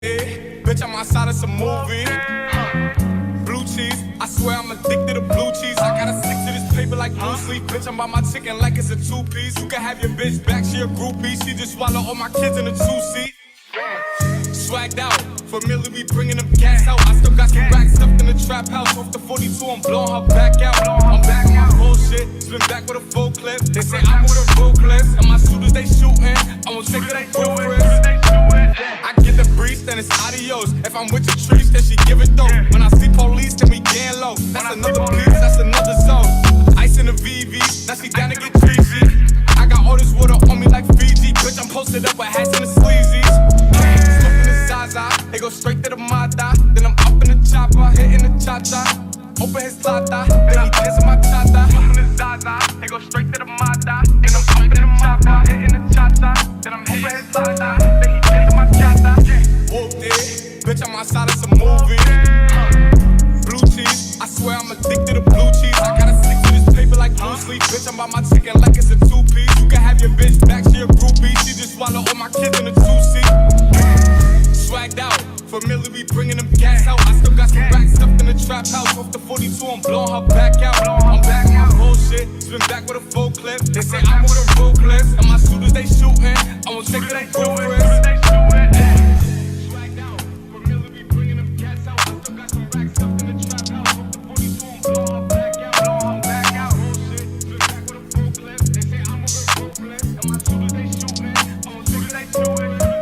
Bitch, I'm outside of some movie. Blue cheese, I swear I'm addicted to blue cheese. I gotta stick to this paper like blue sleep. Bitch, I'm by my chicken like it's a two-piece. You can have your bitch back, she a groupie. She just swallow all my kids in a two-seat. Swagged out, familiar, we bringing them gas out. I still got some racks stuffed in the trap house. Off the 42, I'm blowing her back out. I'm back on my bullshit, spin back with a full clip. They say I'm with a vocalist, and my shooters they shooting. I won't take it up full risk. I get the breeze, then it's adios. If I'm with your trees, then she give it though. When I see police, then we gang low. That's another piece, that's another zone. Ice in the VV, now she down to get treachy. I got all this water on me like Fiji. Bitch, I'm posted up with hats and the sleazies. Smoking the Zaza, they go straight to the Mata. Then I'm up in the chopper, hitting the cha-cha. Open his lata, then he dancing my cha-cha. Smoking the Zaza, they go straight to the Mata. Then I'm up in the chopper, hitting the cha-cha. Then I'm open his lata, then he dancing my cha-cha. Whooped it, bitch, I'm outside of some movie. Blue cheese, I swear I'm addicted to blue cheese. I gotta stick to this paper like blue sleep. Bitch, I'm by my chicken like it's a two-piece. You can have your bitch back, she a groupie. She just swallow all my kids in a two-seat. Swagged out, familiar, we bringing them gas out. I still got some racks stuffed in the trap house. Off the 42, I'm blowing her back out. I'm back on my bullshit, spin back with a full clip. They say I'm with a vocalist, and my shooters they shooting. I won't take it up full risk. Swagged out, familiar, we bringing them gas out. I still got some racks stuffed in the trap house. Off the 42, I'm blowing her back out. I'm back out, bullshit, spin back with a full clip. They say I'm with a vocalist, and my shooters they shooting. I won't take it up full risk.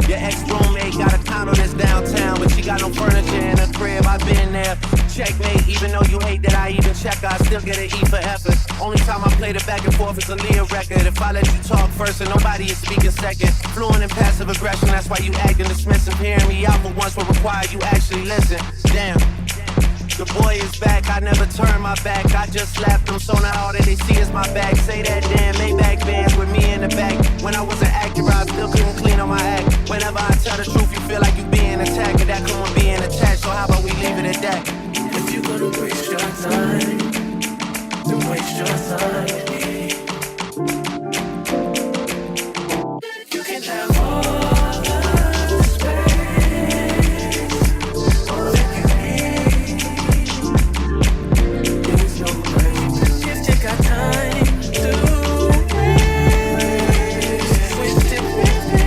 Your ex-roommate got a condo that's downtown. checkmate. Even though you hate that I even check, I still get an E for effort. Only time I play the back and forth is a Leah record. If I let you talk first and nobody is speaking second. Fluent in passive aggression, that's why you acting dismissive. Hearing me out for once will require you actually listen. Damn. The boy is back, I never turn my back. I just slapped them, so now all that they see is my back. Say that damn Maybach bands with me in the back. When I wasn't accurate, I still couldn't clean on my act. Whenever I tell the truth, you feel like you being attacked. And that come on being attached, so how about we leave it at that? If you're gonna waste your time, then waste your time with me. You can have all the space, all that you need. There's no place if you got time to waste it with me.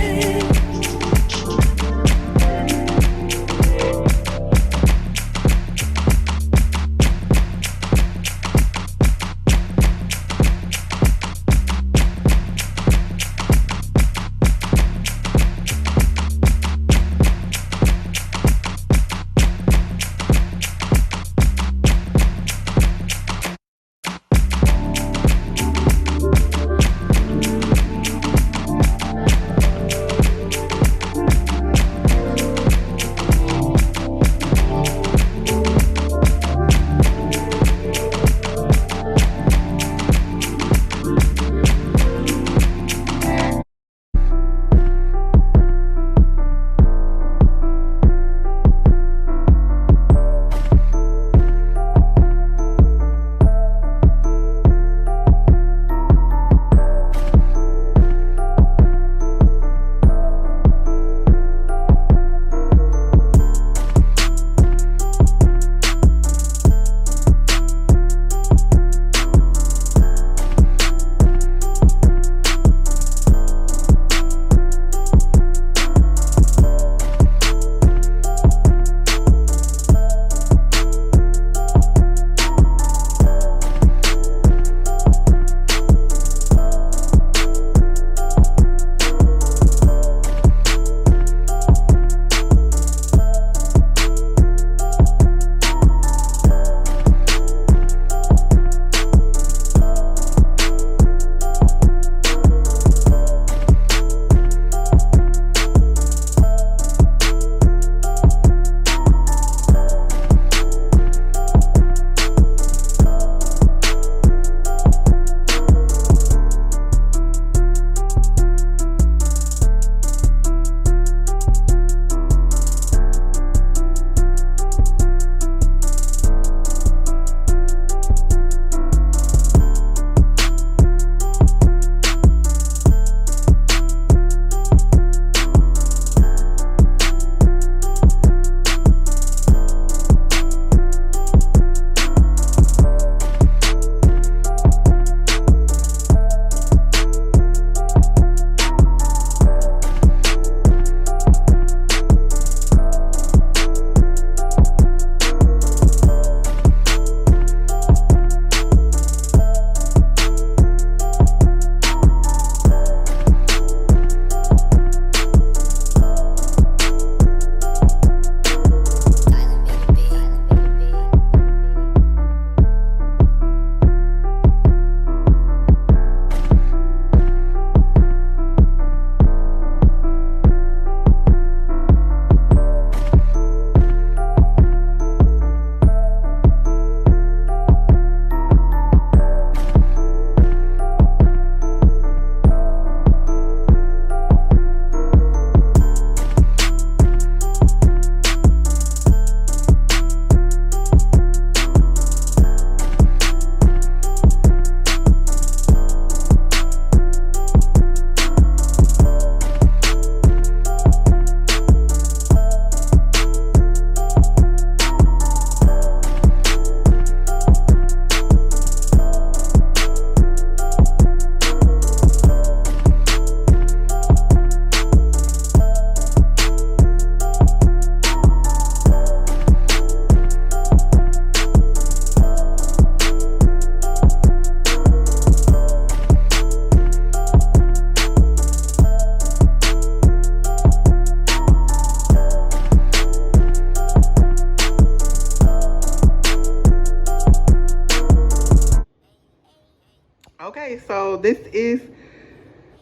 this is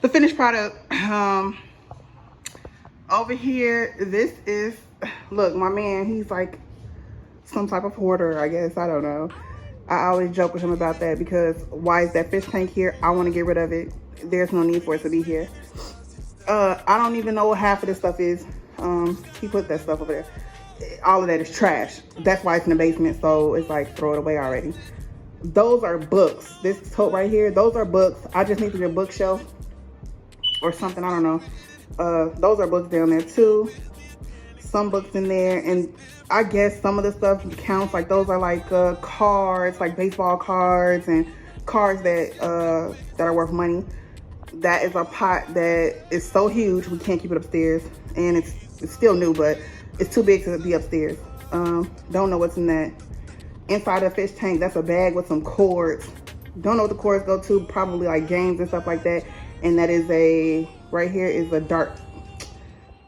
the finished product. Over here, this is, look, my man, he's like some type of hoarder, I guess. I don't know. I always joke with him about that because why is that fish tank here? I want to get rid of it. There's no need for it to be here. I don't even know what half of this stuff is. He put that stuff over there. All of that is trash. That's why it's in the basement, so it's like throw it away already. Those are books. This tote right here, those are books. I just need to get a bookshelf or something, I don't know. Those are books down there too. Some books in there, and I guess some of the stuff counts, like those are like cards, like baseball cards and cards that are worth money. That is a pot that is so huge we can't keep it upstairs, and it's still new, but it's too big to be upstairs. Don't know what's in that. Inside the fish tank, that's a bag with some cords. Don't know what the cords go to, probably like games and stuff like that. And that is right here is a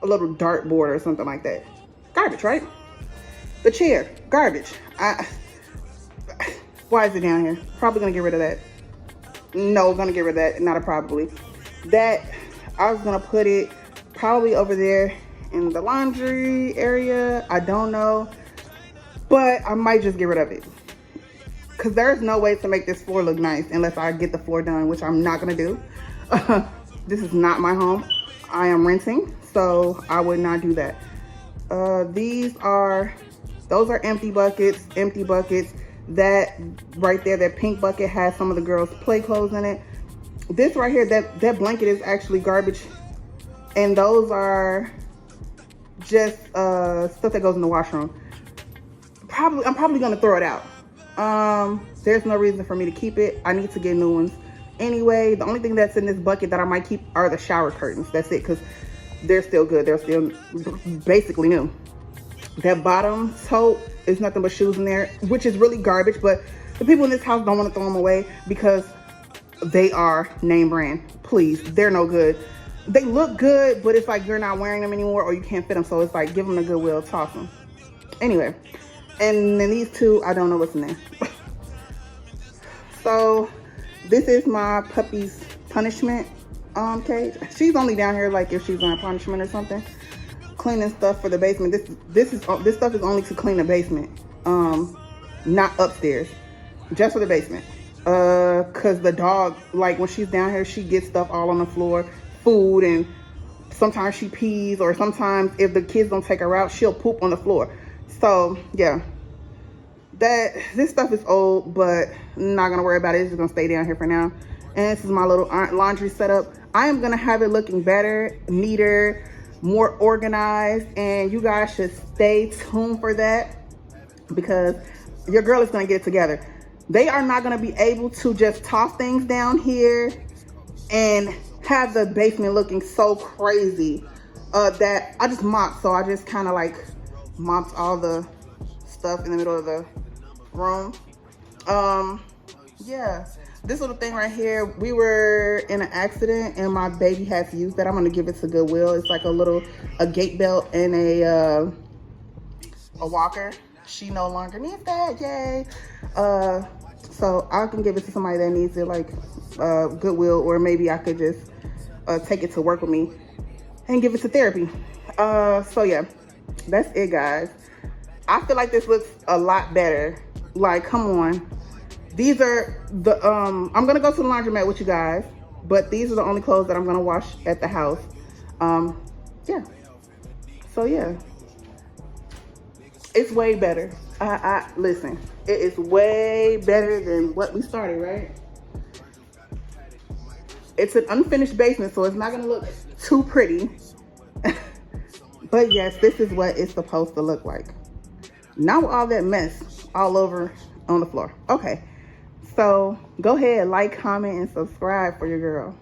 little dart board or something like that. Garbage, right? The chair, garbage. Why is it down here? Probably gonna get rid of that. No, gonna get rid of that, not a probably. That, I was gonna put it probably over there in the laundry area. I don't know, but I might just get rid of it. Cause there's no way to make this floor look nice unless I get the floor done, which I'm not gonna do. This is not my home. I am renting, so I would not do that. Those are empty buckets. That right there, that pink bucket has some of the girls' play clothes in it. This right here, that blanket is actually garbage. And those are just stuff that goes in the washroom. I'm probably gonna throw it out. There's no reason for me to keep it. I need to get new ones. Anyway, the only thing that's in this bucket that I might keep are the shower curtains. That's it, because they're still good. They're still basically new. That bottom tote is nothing but shoes in there, which is really garbage, but the people in this house don't want to throw them away because they are name brand. Please, they're no good. They look good, but it's like you're not wearing them anymore or you can't fit them, so it's like give them a Goodwill, toss them. Anyway, and then these two, I don't know what's in there. So this is my puppy's punishment cage. She's only down here like if she's on punishment or something. Cleaning stuff for the basement. This stuff is only to clean the basement, not upstairs, just for the basement. Cause the dog, like when she's down here, she gets stuff all on the floor, food, and sometimes she pees, or sometimes if the kids don't take her out, she'll poop on the floor. So yeah, this stuff is old, but I'm not gonna worry about it. It's just gonna stay down here for now. And this is my little laundry setup. I am gonna have it looking better, neater, more organized, and you guys should stay tuned for that because your girl is gonna get it together. They are not gonna be able to just toss things down here and have the basement looking so crazy. That I just mopped, so I just kind of like mopped all the stuff in the middle of the room. Yeah. This little thing right here, we were in an accident and my baby had to use that. I'm gonna give it to Goodwill. It's like a gate belt and a walker. She no longer needs that, yay. So I can give it to somebody that needs it, like Goodwill, or maybe I could just take it to work with me and give it to therapy. So yeah, that's it, guys. I feel like this looks a lot better. Like, come on. These are the, I'm gonna go to the laundromat with you guys, but these are the only clothes that I'm gonna wash at the house. Yeah. So yeah, it's way better. Listen, it is way better than what we started, right? It's an unfinished basement, so it's not gonna look too pretty. But yes, this is what it's supposed to look like. Not with all that mess all over on the floor. Okay. So go ahead, like, comment, and subscribe for your girl.